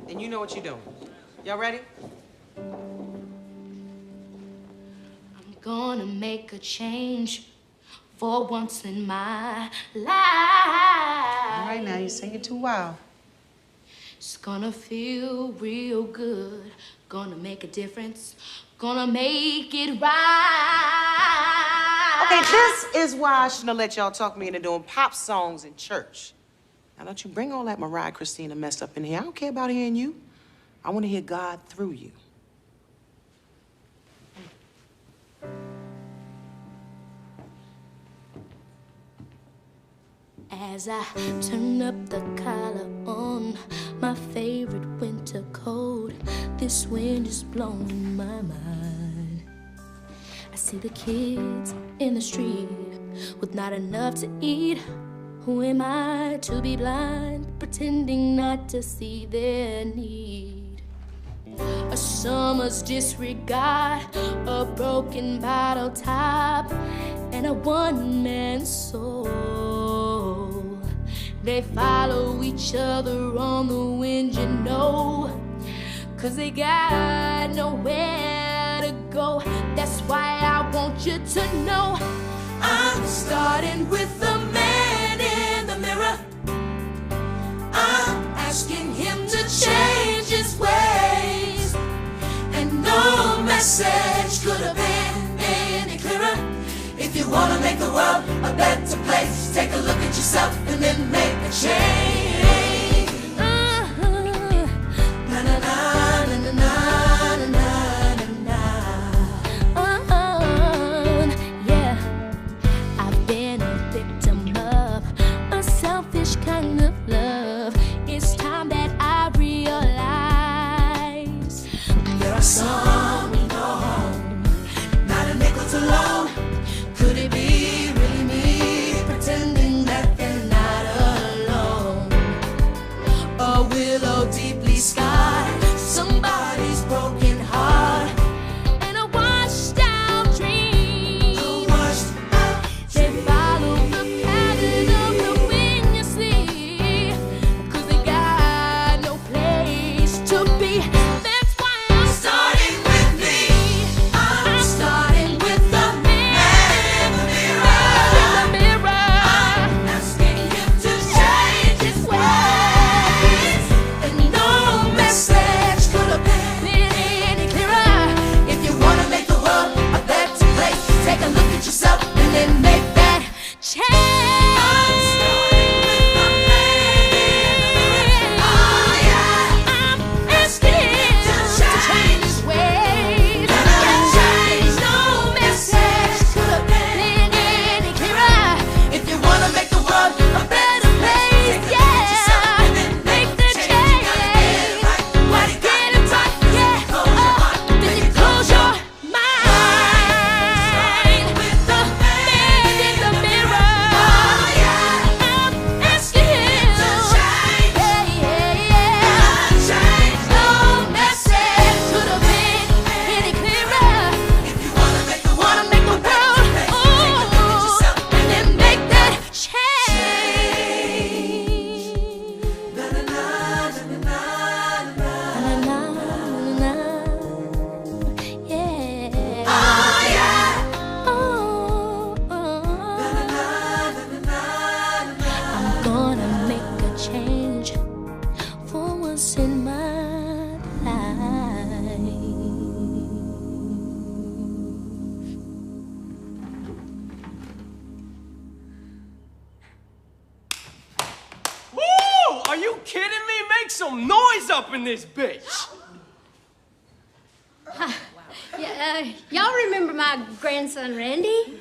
and you know what you're doing. Y'all ready? I'm gonna make a change for once in my life. All right, now you sing it too wild. It's gonna feel real good. Gonna make a difference. Gonna make it right. Okay, this is why I shouldn't have let y'all talk me into doing pop songs in church. Now, don't you bring all that Mariah Christina mess up in here. I don't care about hearing you. I want to hear God through you. As I turn up the collar on my favorite winter coat, this wind is blowing my mind. I see the kids in the street with not enough to eat. Who am I to be blind, pretending not to see their need? A summer's disregard, a broken bottle top, and a one-man soul. They follow each other on the wind, you know, 'cause they got nowhere to go. That's why I want you to know I'm starting with the man in the mirror. I'm asking him to change his ways, and no message could have been any clearer. If you wanna make the world a better place, take a look at yourself and then make a change. Na na na na na na na na. Yeah, I've been a victim of a selfish kind of love. It's time that I realize there are some we know, not a nickel to loan. Could it be really me pretending that they're not alone? A willow deeply scarred, somebody's broken heart, and a washed out dream. They follow the pattern of the wind you see, 'cause they got no place to be. That's why I'm starting with me. I'm starting with the man in the mirror. I'm asking him to change his ways, and no message could have been any clearer. If you wanna make the world a better place, take a look at yourself and then make that change. I'm starting with the man in the mirror. Oh yeah, I'm asking him to change his ways. No message could have been any clearer. If you wanna make the world a better place, yeah, make the change. Why you get it right? Yeah, then you close your mind. With the man in the mirror. Oh yeah, I'm asking him to change. No message could have been any clearer. If you wanna make the world, and then make that change. Na na na na na na na na. Yeah. Oh yeah. I'm gonna make a change for once in my life. Woo! Are you kidding me? Make some noise up in this bitch. Yeah, y'all remember my grandson Randy?